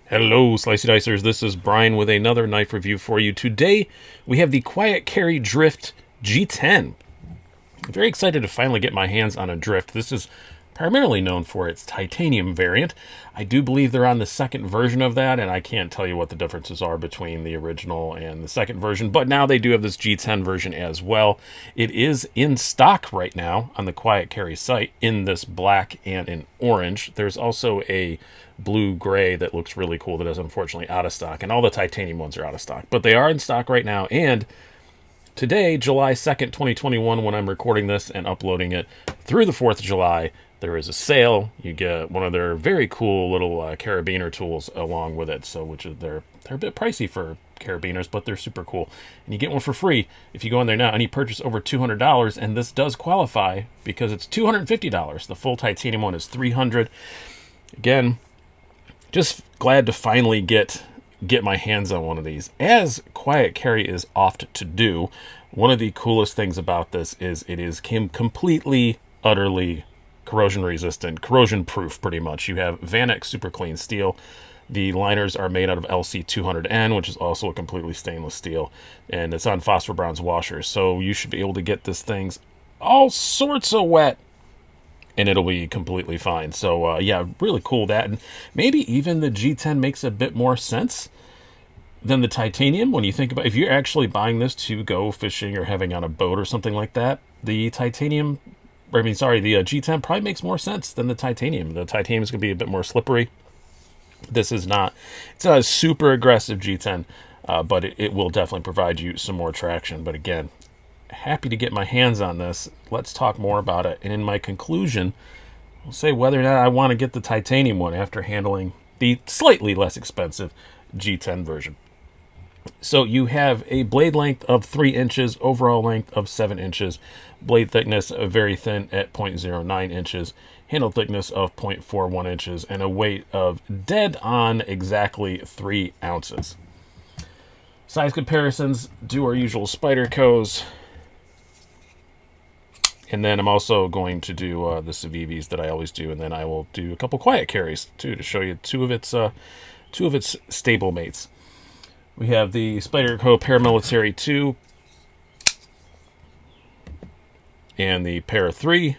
Hello, Slicey Dicers. This is Brian with another knife review for you. Today, we have the Quiet Carry Drift G10. I'm very excited to finally get my hands on a Drift. This is primarily known for its titanium variant. I do believe they're on the second version of that, and I can't tell you what the differences are between the original and the second version, but now they do have this G10 version as well. It is in stock right now on the Quiet Carry site in this black and in orange. There's also a blue-gray that looks really cool that is unfortunately out of stock, and all the titanium ones are out of stock, but they are in stock right now. And today, July 2nd, 2021, when I'm recording this and uploading it through the 4th of July, there is a sale. You get one of their very cool little carabiner tools along with it. So, they're a bit pricey for carabiners, but they're super cool. And you get one for free if you go in there now and you purchase over $200. And this does qualify because it's $250. The full titanium one is $300. Again, just glad to finally get my hands on one of these. As Quiet Carry is oft to do, one of the coolest things about this is it is completely, utterly corrosion resistant, corrosion proof pretty much. You have Vanex super clean steel. The liners are made out of LC200N, which is also a completely stainless steel, and it's on phosphor bronze washers. So you should be able to get this thing all sorts of wet and it'll be completely fine. So yeah, really cool that. And maybe even the G10 makes a bit more sense than the titanium when you think about if you're actually buying this to go fishing or having on a boat or something like that. The G10 probably makes more sense than the titanium. The titanium is going to be a bit more slippery. This is not. It's not a super aggressive G10, but it will definitely provide you some more traction. But again, happy to get my hands on this. Let's talk more about it. And in my conclusion, I'll say whether or not I want to get the titanium one after handling the slightly less expensive G10 version. So you have a blade length of 3 inches, overall length of 7 inches, blade thickness very thin at 0.09 inches, handle thickness of 0.41 inches, and a weight of dead on exactly 3 ounces. Size comparisons, do our usual Spyderco's. And then I'm also going to do the Civivis that I always do, and then I will do a couple Quiet Carries too to show you two of its stable mates. We have the Spyderco Paramilitary 2 and the Para 3.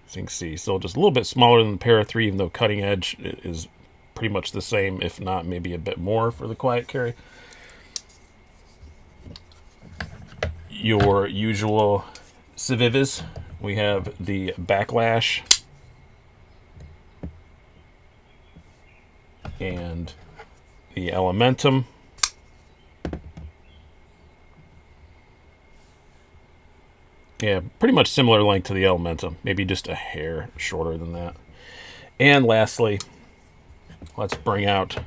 As you can see, still just a little bit smaller than the Para 3, even though cutting edge is pretty much the same, if not maybe a bit more for the Quiet Carry. Your usual Civivis. We have the Backlash and the Elementum. Yeah, pretty much similar length to the Elementum, maybe just a hair shorter than that. And lastly, let's bring out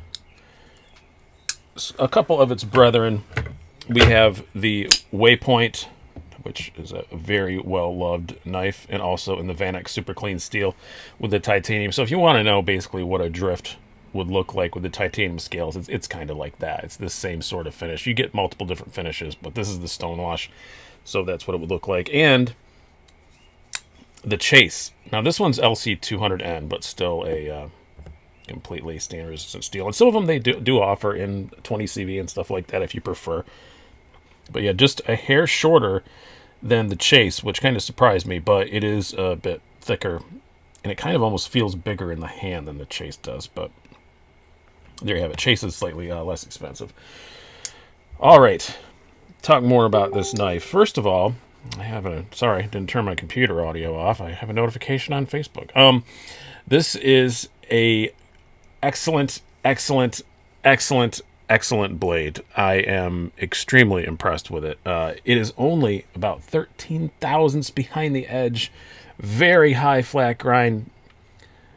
a couple of its brethren. We have the Waypoint, which is a very well-loved knife, and also in the Vanex super clean steel with the titanium. So if you want to know basically what a drift would look like with the titanium scales, it's kind of like that. It's the same sort of finish. You get multiple different finishes, but this is the stonewash. So that's what it would look like. And the Chase. Now this one's LC200N, but still a completely stain resistant steel. And some of them they do offer in 20 CV and stuff like that if you prefer. But yeah, just a hair shorter than the Chase, which kind of surprised me, but it is a bit thicker. And it kind of almost feels bigger in the hand than the Chase does. But there you have it. Chase is slightly less expensive. All right. Talk more about this knife. First of all, sorry, didn't turn my computer audio off. I have a notification on Facebook. This is a excellent blade. I am extremely impressed with it. It is only about 13 thousandths behind the edge. Very high flat grind.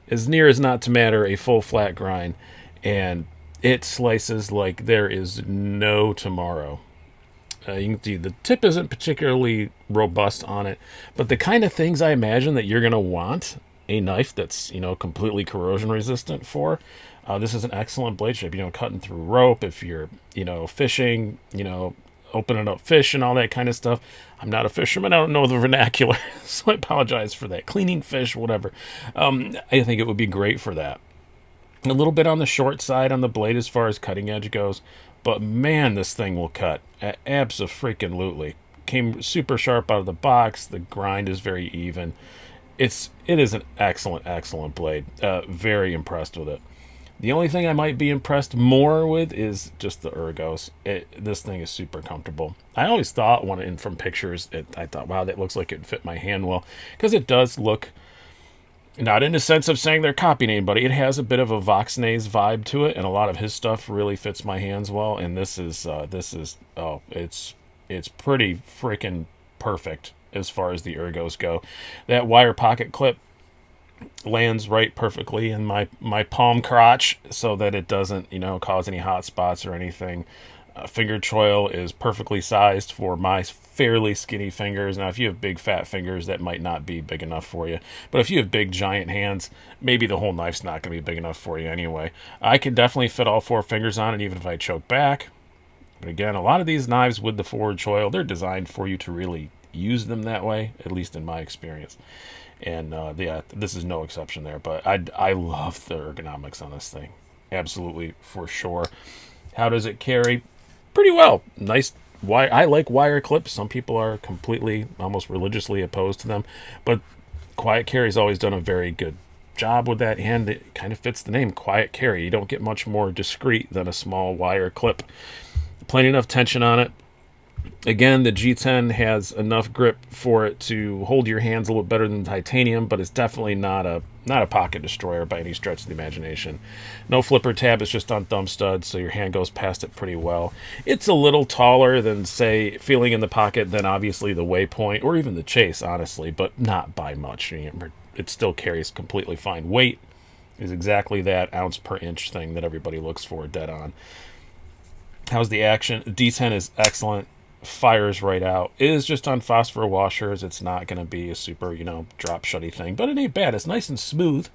As near as not to matter, a full flat grind. And it slices like there is no tomorrow. You can see the tip isn't particularly robust on it, but the kind of things I imagine that you're going to want a knife that's, completely corrosion resistant for. This is an excellent blade shape, cutting through rope if you're, fishing, opening up fish and all that kind of stuff. I'm not a fisherman. I don't know the vernacular, so I apologize for that. Cleaning fish, whatever. I think it would be great for that. A little bit on the short side on the blade as far as cutting edge goes, but man, this thing will cut. Abso-freaking-lutely. Came super sharp out of the box. The grind is very even. It is an excellent blade. Very impressed with it. The only thing I might be impressed more with is just the ergos. This thing is super comfortable. I always thought, from pictures, I thought, wow, that looks like it fit my hand well, because it does look, not in the sense of saying they're copying anybody. It has a bit of a Voxnays vibe to it, and a lot of his stuff really fits my hands well. And this is it's pretty freaking perfect as far as the ergos go. That wire pocket clip lands right perfectly in my palm crotch, so that it doesn't cause any hot spots or anything. Finger choil is perfectly sized for my fairly skinny fingers. Now, if you have big fat fingers, that might not be big enough for you. But if you have big giant hands, maybe the whole knife's not going to be big enough for you anyway. I could definitely fit all 4 fingers on it, even if I choke back. But again, a lot of these knives with the forward choil, they're designed for you to really use them that way, at least in my experience. And yeah, this is no exception there. But I love the ergonomics on this thing. Absolutely, for sure. How does it carry? Pretty well. Nice wire. I like wire clips. Some people are completely, almost religiously opposed to them. But Quiet Carry's always done a very good job with that, and it kind of fits the name, Quiet Carry. You don't get much more discreet than a small wire clip. Plenty enough tension on it. Again, the G10 has enough grip for it to hold your hands a little bit better than titanium, but it's definitely not a pocket destroyer by any stretch of the imagination. No flipper tab, it's just on thumb studs, so your hand goes past it pretty well. It's a little taller than, say, feeling in the pocket than obviously the Waypoint or even the Chase, honestly, but not by much. It still carries completely fine. Weight is exactly that ounce per inch thing that everybody looks for, dead on. How's the action? D10 is excellent. Fires right out. It is just on phosphor washers. It's not going to be a super, drop shutty thing, but it ain't bad. It's nice and smooth,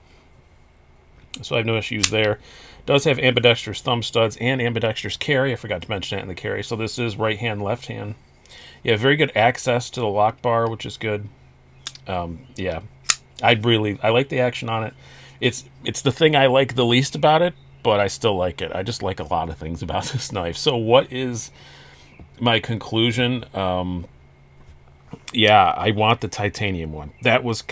so I have no issues there. Does have ambidextrous thumb studs and ambidextrous carry. I forgot to mention that in the carry. So this is right hand, left hand. Yeah, very good access to the lock bar, which is good. Yeah, I like the action on it. It's the thing I like the least about it, but I still like it. I just like a lot of things about this knife. So what is my conclusion? Yeah, I want the titanium one. That was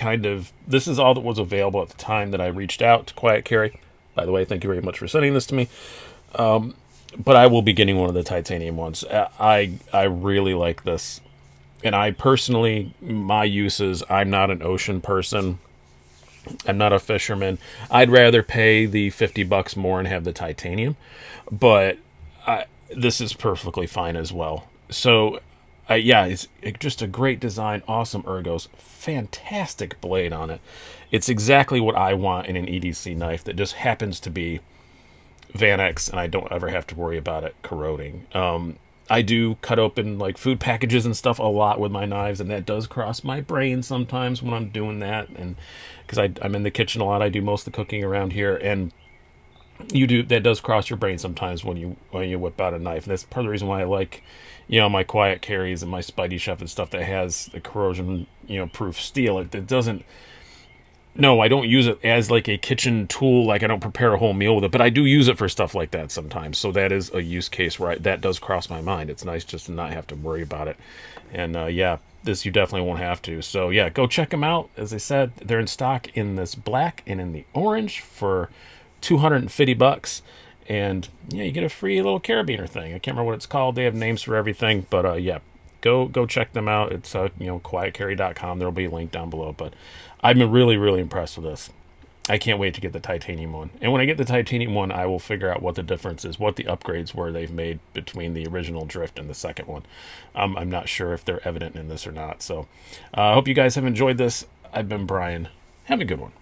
this is all that was available at the time that I reached out to Quiet Carry. By the way, thank you very much for sending this to me. But I will be getting one of the titanium ones. I really like this. And I personally, my uses, I'm not an ocean person. I'm not a fisherman. I'd rather pay the $50 more and have the titanium. But this is perfectly fine as well. So, yeah, it's just a great design, awesome ergos, fantastic blade on it. It's exactly what I want in an EDC knife that just happens to be Van-X, and I don't ever have to worry about it corroding. I do cut open like food packages and stuff a lot with my knives, and that does cross my brain sometimes when I'm doing that, and because I'm in the kitchen a lot, I do most of the cooking around here, and that does cross your brain sometimes when you whip out a knife. And that's part of the reason why I like my Quiet Carries and my Spidey Chef and stuff that has the corrosion proof steel. It doesn't, no, I don't use it as like a kitchen tool. Like I don't prepare a whole meal with it, but I do use it for stuff like that sometimes. So that is a use case where that does cross my mind. It's nice just to not have to worry about it. And yeah, this you definitely won't have to. So yeah, go check them out. As I said, they're in stock in this black and in the orange for $250, and yeah, you get a free little carabiner thing. I can't remember what it's called. They have names for everything, but yeah, go check them out. It's quietcarry.com. There'll be a link down below. But I've been really impressed with this. I can't wait to get the titanium one. And when I get the titanium one, I will figure out what the difference is, what the upgrades were they've made between the original Drift and the second one. I'm not sure if they're evident in this or not. So I hope you guys have enjoyed this. I've been Brian. Have a good one.